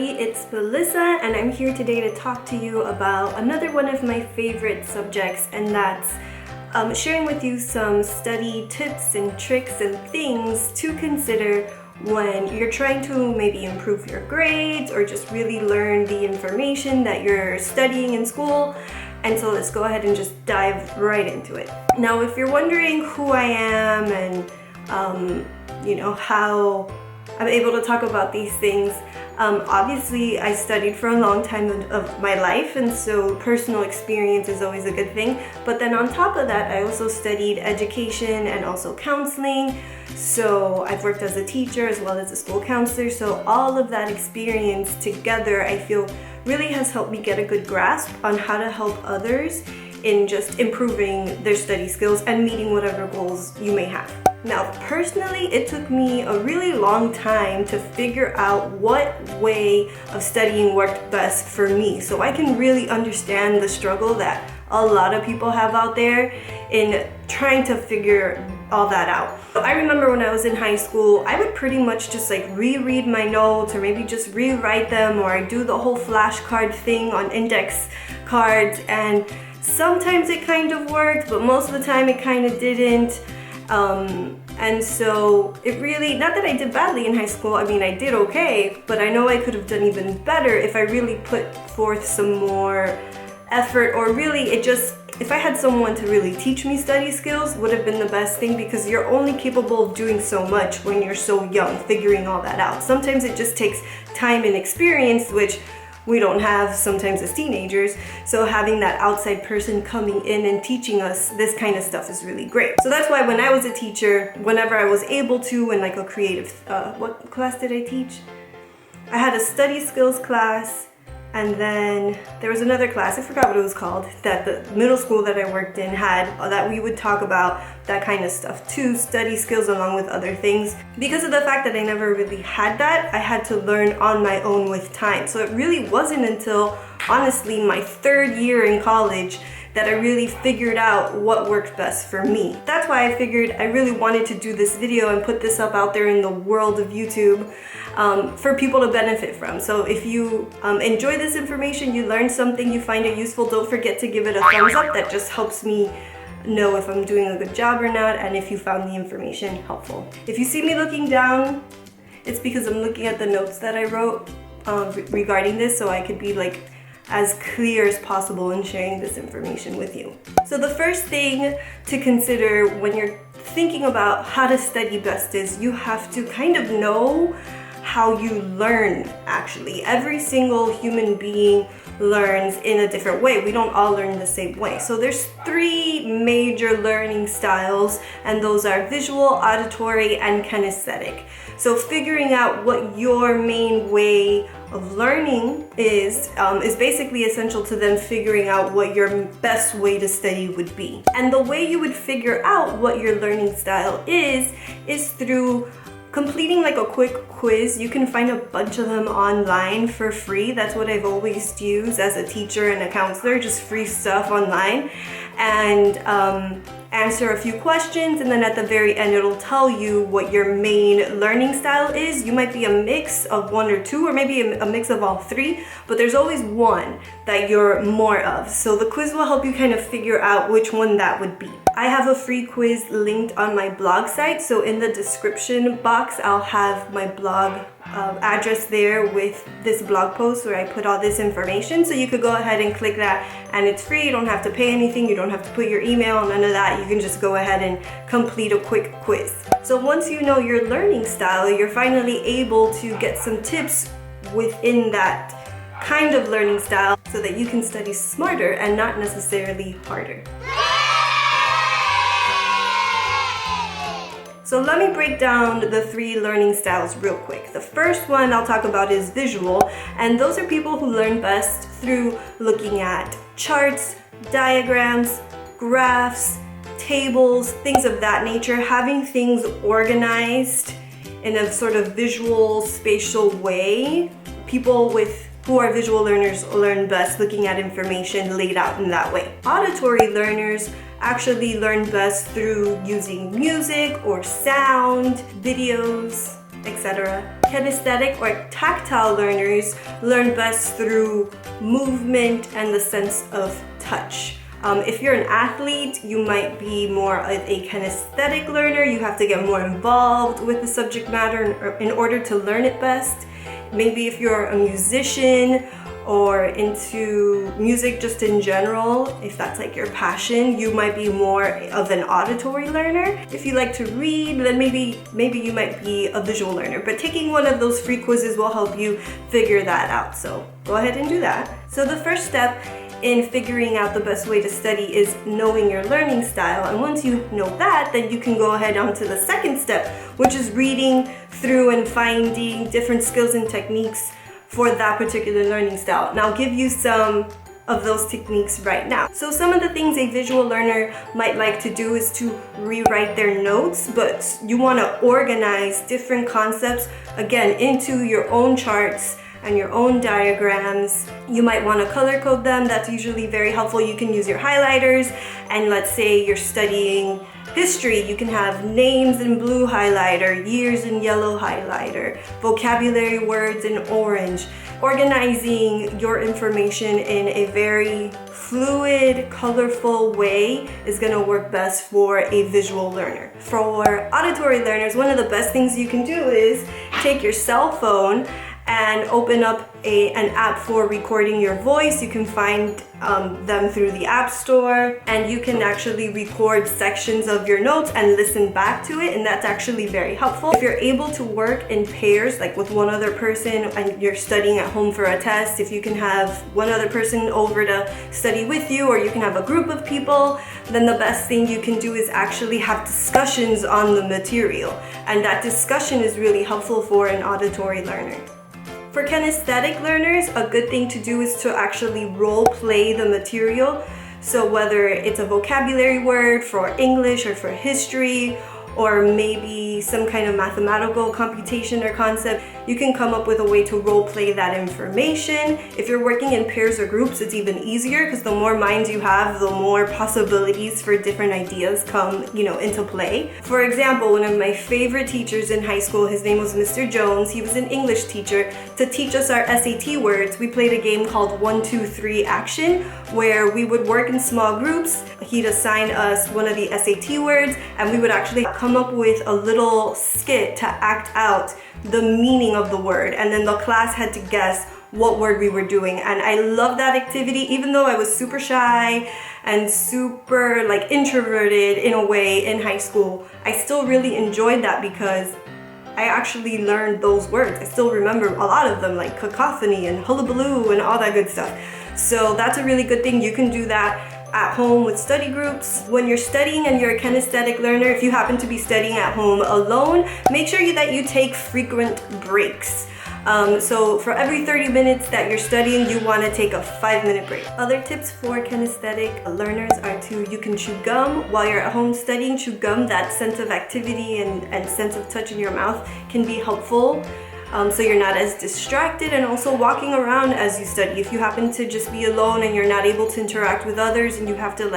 everybody, it's Melissa and I'm here today to talk to you about another one of my favorite subjects, and that's sharing with you some study tips and tricks and things to consider when you're trying to maybe improve your grades or just really learn the information that you're studying in school. And so let's go ahead and just dive right into it. Now, if you're wondering who I am and how I'm able to talk about these things, obviously I studied for a long time of my life, and so personal experience is always a good thing. But then on top of that, I also studied education and also counseling. So I've worked as a teacher as well as a school counselor. So all of that experience together, I feel really has helped me get a good grasp on how to help others in just improving their study skills and meeting whatever goals you may have. Now, personally, it took me a really long time to figure out what way of studying worked best for me, so I can really understand the struggle that a lot of people have out there in trying to figure all that out. So I remember when I was in high school, I would pretty much just reread my notes or maybe just rewrite them, or I'd do the whole flashcard thing on index cards, and sometimes it kind of worked, but most of the time it kind of didn't. And so it really, not that I did badly in high school, I mean I did okay, but I know I could have done even better if I really put forth some more effort, or really if I had someone to really teach me study skills would have been the best thing, because you're only capable of doing so much when you're so young, figuring all that out. Sometimes it just takes time and experience, which we don't have sometimes as teenagers, so having that outside person coming in and teaching us this kind of stuff is really great. So that's why when I was a teacher, whenever I was able to, in a creative, what class did I teach? I had a study skills class, and then there was another class, I forgot what it was called, that the middle school that I worked in had, that we would talk about that kind of stuff too, study skills along with other things. Because of the fact that I never really had that, I had to learn on my own with time. So it really wasn't until, honestly, my third year in college that I really figured out what worked best for me. That's why I figured I really wanted to do this video and put this up out there in the world of YouTube for people to benefit from. So if you enjoy this information, you learn something, you find it useful, don't forget to give it a thumbs up. That just helps me know if I'm doing a good job or not, and if you found the information helpful. If you see me looking down, it's because I'm looking at the notes that I wrote regarding this, so I could be as clear as possible in sharing this information with you. So the first thing to consider when you're thinking about how to study best is you have to kind of know how you learn, actually. Every single human being learns in a different way. We don't all learn the same way. So there's three major learning styles, and those are visual, auditory, and kinesthetic. So figuring out what your main way of learning is basically essential to then figuring out what your best way to study would be. And the way you would figure out what your learning style is through completing a quick quiz. You can find a bunch of them online for free. That's what I've always used as a teacher and a counselor, just free stuff online. And answer a few questions, and then at the very end it'll tell you what your main learning style is. You might be a mix of one or two, or maybe a mix of all three, but there's always one that you're more of. So the quiz will help you kind of figure out which one that would be. I have a free quiz linked on my blog site, so in the description box I'll have my blog address there with this blog post where I put all this information, so you could go ahead and click that, and it's free. You don't have to pay anything, you don't have to put your email, none of that. You can just go ahead and complete a quick quiz. So once you know your learning style, you're finally able to get some tips within that kind of learning style so that you can study smarter and not necessarily harder. So let me break down the three learning styles real quick. The first one I'll talk about is visual, and those are people who learn best through looking at charts, diagrams, graphs, tables, things of that nature, having things organized in a sort of visual, spatial way. People who are visual learners learn best looking at information laid out in that way. Auditory learners actually learn best through using music or sound, videos, etc. Kinesthetic or tactile learners learn best through movement and the sense of touch. If you're an athlete, you might be more of a kinesthetic learner. You have to get more involved with the subject matter in order to learn it best. Maybe if you're a musician or into music just in general, if that's like your passion, you might be more of an auditory learner. If you like to read, then maybe you might be a visual learner. But taking one of those free quizzes will help you figure that out. So go ahead and do that. So the first step in figuring out the best way to study is knowing your learning style. And once you know that, then you can go ahead on to the second step, which is reading through and finding different skills and techniques for that particular learning style. And I'll give you some of those techniques right now. So some of the things a visual learner might like to do is to rewrite their notes, but you want to organize different concepts, again, into your own charts and your own diagrams. You might want to color code them. That's usually very helpful. You can use your highlighters, and let's say you're studying history, you can have names in blue highlighter, years in yellow highlighter, vocabulary words in orange. Organizing your information in a very fluid, colorful way is going to work best for a visual learner. For auditory learners, one of the best things you can do is take your cell phone and open up an app for recording your voice. You can find them through the App Store, and you can actually record sections of your notes and listen back to it, and that's actually very helpful. If you're able to work in pairs, like with one other person, and you're studying at home for a test, if you can have one other person over to study with you, or you can have a group of people, then the best thing you can do is actually have discussions on the material, and that discussion is really helpful for an auditory learner. For kinesthetic learners, a good thing to do is to actually role play the material. So whether it's a vocabulary word for English or for history, or maybe some kind of mathematical computation or concept, you can come up with a way to role play that information. If you're working in pairs or groups, it's even easier because the more minds you have, the more possibilities for different ideas come, into play. For example, one of my favorite teachers in high school, his name was Mr. Jones. He was an English teacher. To teach us our SAT words, we played a game called 1, 2, 3 Action, where we would work in small groups. He'd assign us one of the SAT words, and we would actually come up with a little skit to act out the meaning of the word, and then the class had to guess what word we were doing. And I love that activity. Even though I was super shy and super introverted in a way in high school, I still really enjoyed that because I actually learned those words. I still remember a lot of them, like cacophony and hullabaloo and all that good stuff. So that's a really good thing. You can do that at home with study groups. When you're studying and you're a kinesthetic learner, if you happen to be studying at home alone, make sure that you take frequent breaks. So for every 30 minutes that you're studying, you want to take a 5-minute break. Other tips for kinesthetic learners are you can chew gum while you're at home studying. Chew gum, that sense of activity and sense of touch in your mouth can be helpful. So you're not as distracted, and also walking around as you study. If you happen to just be alone and you're not able to interact with others and you have to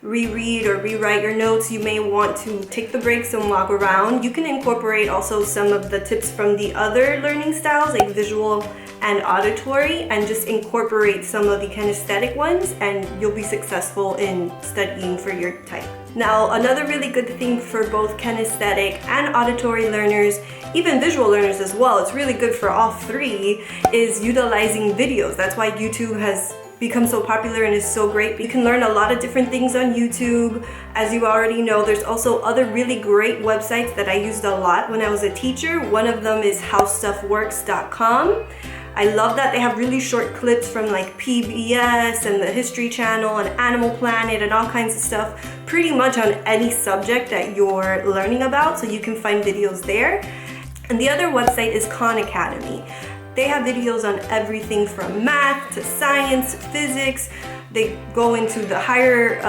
reread or rewrite your notes, you may want to take the breaks and walk around. You can incorporate also some of the tips from the other learning styles, like visual and auditory, and just incorporate some of the kinesthetic ones, and you'll be successful in studying for your type. Now, another really good thing for both kinesthetic and auditory learners, even visual learners as well, it's really good for all three, is utilizing videos. That's why YouTube has become so popular and is so great. You can learn a lot of different things on YouTube. As you already know, there's also other really great websites that I used a lot when I was a teacher. One of them is howstuffworks.com. I love that they have really short clips from PBS and the History Channel and Animal Planet and all kinds of stuff, pretty much on any subject that you're learning about, so you can find videos there. And the other website is Khan Academy. They have videos on everything from math to science, physics. They go into the higher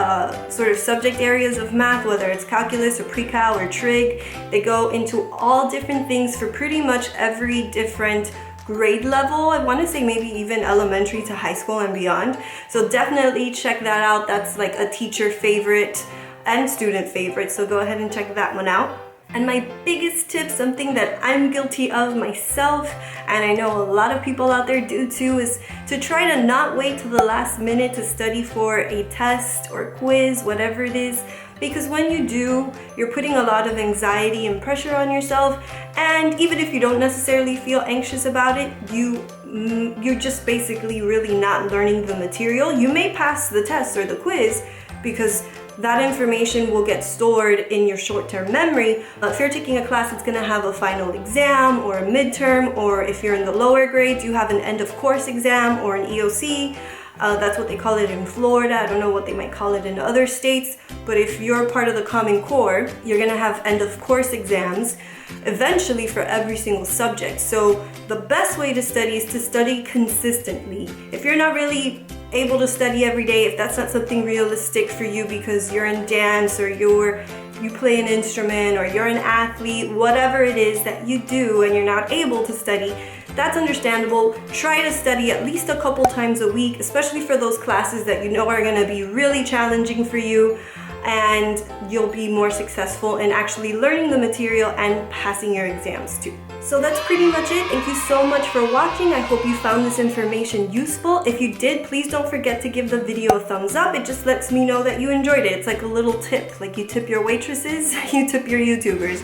sort of subject areas of math, whether it's calculus or pre-cal or trig. They go into all different things for pretty much every different grade level. I want to say maybe even elementary to high school and beyond. So definitely check that out. That's a teacher favorite and student favorite. So go ahead and check that one out. And my biggest tip, something that I'm guilty of myself, and I know a lot of people out there do too, is to try to not wait till the last minute to study for a test or quiz, whatever it is. Because when you do, you're putting a lot of anxiety and pressure on yourself, and even if you don't necessarily feel anxious about it, you're just basically really not learning the material. You may pass the test or the quiz because that information will get stored in your short-term memory. If you're taking a class, it's going to have a final exam or a midterm, or if you're in the lower grades, you have an end-of-course exam or an EOC. That's what they call it in Florida. I don't know what they might call it in other states, but if you're part of the Common Core, you're gonna have end-of-course exams eventually for every single subject. So the best way to study is to study consistently. If you're not really able to study every day, if that's not something realistic for you because you're in dance or you play an instrument or you're an athlete, whatever it is that you do and you're not able to study, that's understandable. Try to study at least a couple times a week, especially for those classes that you know are going to be really challenging for you, and you'll be more successful in actually learning the material and passing your exams too. So that's pretty much it. Thank you so much for watching. I hope you found this information useful. If you did, please don't forget to give the video a thumbs up. It just lets me know that you enjoyed it. It's like a little tip, like you tip your waitresses, you tip your YouTubers.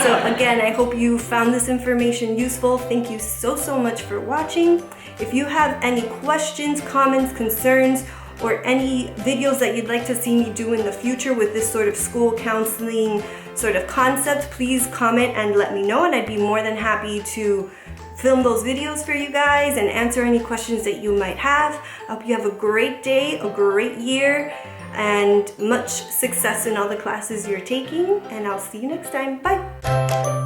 So again, I hope you found this information useful. Thank you so much for watching. If you have any questions, comments, concerns, or any videos that you'd like to see me do in the future with this sort of school counseling sort of concept, please comment and let me know, and I'd be more than happy to film those videos for you guys and answer any questions that you might have. I hope you have a great day, a great year, and much success in all the classes you're taking, and I'll see you next time. Bye!